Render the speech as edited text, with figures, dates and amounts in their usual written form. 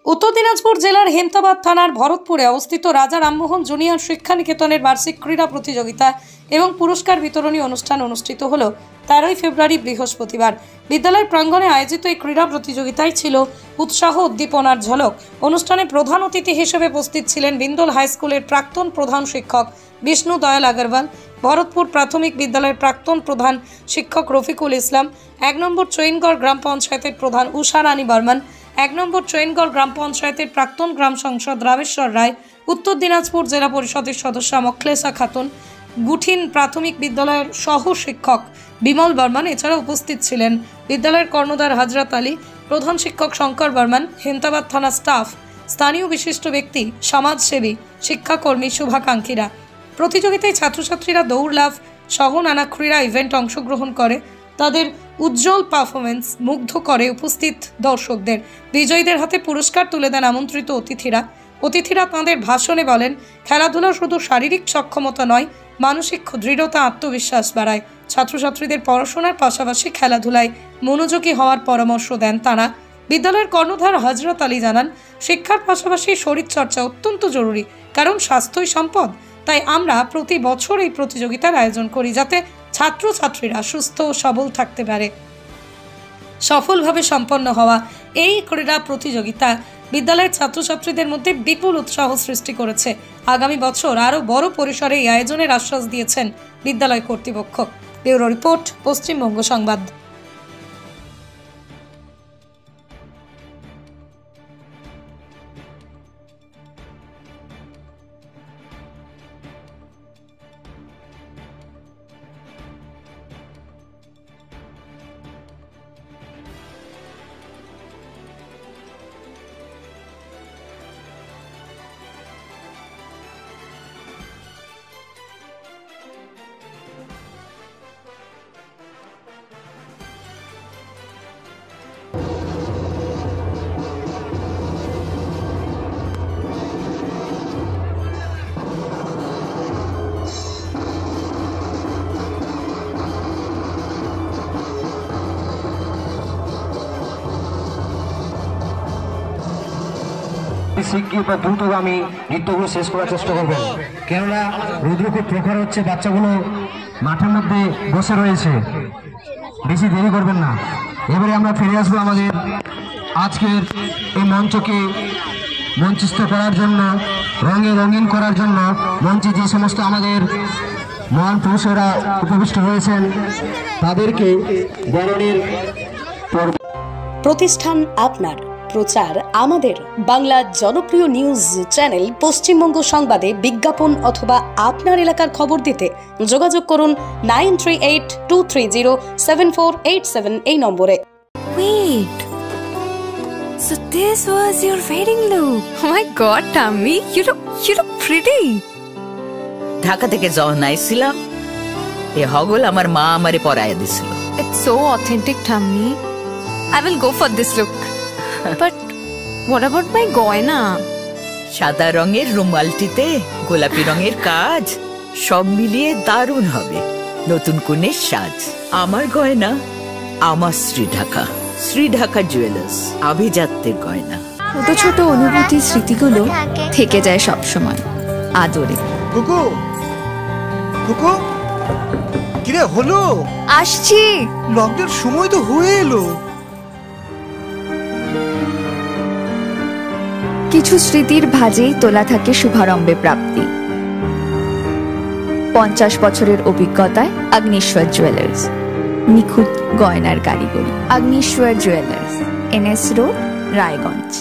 উত্তর দিনাজপুর জেলার হেমতাবাদ থানার ভরতপুরে অবস্থিত রাজা রামমোহন জুনিয়র শিক্ষা নিকেতনের বার্ষিক ক্রীড়া প্রতিযোগিতা এবং পুরস্কার বিতরণী অনুষ্ঠান অনুষ্ঠিত হল 13 ফেব্রুয়ারি বৃহস্পতিবার। বিদ্যালয় প্রাঙ্গণে আয়োজিত এই ক্রীড়া প্রতিযোগিতায় ছিল উৎসাহ উদ্দীপনার ঝলক। অনুষ্ঠানে প্রধান অতিথি হিসেবে উপস্থিত ছিলেন বিন্দল হাই স্কুলের প্রাক্তন প্রধান শিক্ষক বিষ্ণু দয়াল আগরওয়াল, ভরতপুর প্রাথমিক বিদ্যালয়ের প্রাক্তন প্রধান শিক্ষক রফিকুল ইসলাম, 1 নম্বর চৈনগড় গ্রাম পঞ্চায়েতের প্রধান উষা রানী বর্মন, 1 নম্বর চৈনগড় গ্রাম পঞ্চায়েতের প্রাক্তন গ্রাম সংসদ রামেশ্বর রায়, উত্তর দিনাজপুর জেলা পরিষদের সদস্য মখলেসা খাতুন, গুঠিন প্রাথমিক বিদ্যালয়ের সহ শিক্ষক বিমল বর্মন। এছাড়া উপস্থিত ছিলেন বিদ্যালয়ের কর্ণধার হজরত আলী, প্রধান শিক্ষক শঙ্কর বর্মন, হেমতাবাদ থানা স্টাফ, স্থানীয় বিশিষ্ট ব্যক্তি, সমাজসেবী, শিক্ষাকর্মী, শুভাকাঙ্ক্ষীরা। প্রতিযোগিতায় ছাত্রছাত্রীরা দৌড় লাফ সহ নানা ক্রীড়া ইভেন্টে অংশগ্রহণ করে তাদের উজ্জ্বল পারফরমেন্স মুগ্ধ করে উপস্থিত দর্শকদের। বিজয়ীদের হাতে পুরস্কার তুলে দেন আমন্ত্রিত অতিথিরা তাঁদের ভাষণে বলেন, খেলাধুলা শুধু শারীরিক সক্ষমতা নয়, মানসিক দৃঢ়তা, আত্মবিশ্বাস বাড়ায়। ছাত্রছাত্রীদের পড়াশোনার পাশাপাশি খেলাধুলায় মনোযোগী হওয়ার পরামর্শ দেন তারা। বিদ্যালয়ের কর্ণধার হজরত আলী জানান, শিক্ষার পাশাপাশি শরীরচর্চা অত্যন্ত জরুরি, কারণ স্বাস্থ্যই সম্পদ। তাই আমরা প্রতি বছর এই প্রতিযোগিতার আয়োজন করি, যাতে ছাত্রছাত্রীরা সুস্থ ও সবল থাকতে পারে। সফলভাবে সম্পন্ন হওয়া এই ক্রীড়া প্রতিযোগিতা বিদ্যালয়ের ছাত্রছাত্রীদের মধ্যে বিপুল উৎসাহ সৃষ্টি করেছে। আগামী বছর আরও বড় পরিসরে এই আয়োজনের আশ্বাস দিয়েছেন বিদ্যালয় কর্তৃপক্ষ। ব্যুরো রিপোর্ট, পশ্চিমবঙ্গ সংবাদ। শিগগির বা দ্রুতগামী নৃত্যগুলো শেষ করার চেষ্টা করবেন, কেননা রৌদ্র খুব প্রখর হচ্ছে, বাচ্চাগুলো মাঠের মধ্যে বসে রয়েছে। বেশি দেরি করবেন না। এবারে আমরা ফিরে আসবো আমাদের আজকের এই মঞ্চকে মঞ্চস্থ করার জন্য, রঙিন করার জন্য। মঞ্চে যে সমস্ত আমাদের মহান পুরুষেরা উপবিষ্ট হয়েছেন তাদেরকে বরণের প্রতিষ্ঠান আপনার, প্রচার আমাদের। বাংলা জনপ্রিয় নিউজ চ্যানেল পশ্চিমবঙ্গ সংবাদে বিজ্ঞাপন অথবা আপনার এলাকার খবর দিতে যোগাযোগ করুন 9382307487 এই নম্বরে। Wait, so this was your wedding look? Oh my God, Tammy, you look pretty. Dhaka থেকে যখন আইছিলাম এ হগল আমার মা আমারে পরায় দিছিল। It's so authentic, Tammy. I will go for this look. But what about my গয়না? সাদা রঙের রুমালটিতে গোলাপি রঙের কাজ, সব মিলিয়ে দারুণ হবে নতুন কনের সাজ। আমার গয়না আমার শ্রী ঢাকা জুয়েলার্স, আভিজাত্যের গয়না। ছোট ছোট অনুভূতি, স্মৃতিগুলো থেকে যায় সব সময় আদরে। কুকু কুকু, কিরে হলো? আসছি, লকডাউন সময় তো হয়ে এলো। কিছু স্মৃতির ভাজেই তোলা থাকে শুভারম্ভে প্রাপ্তি। 50 বছরের অভিজ্ঞতায় আগ্নেশ্বর জুয়েলার্স, নিখুঁত গয়নার কারিগরি। Agneshwar jewellers, NS road, Raiganj.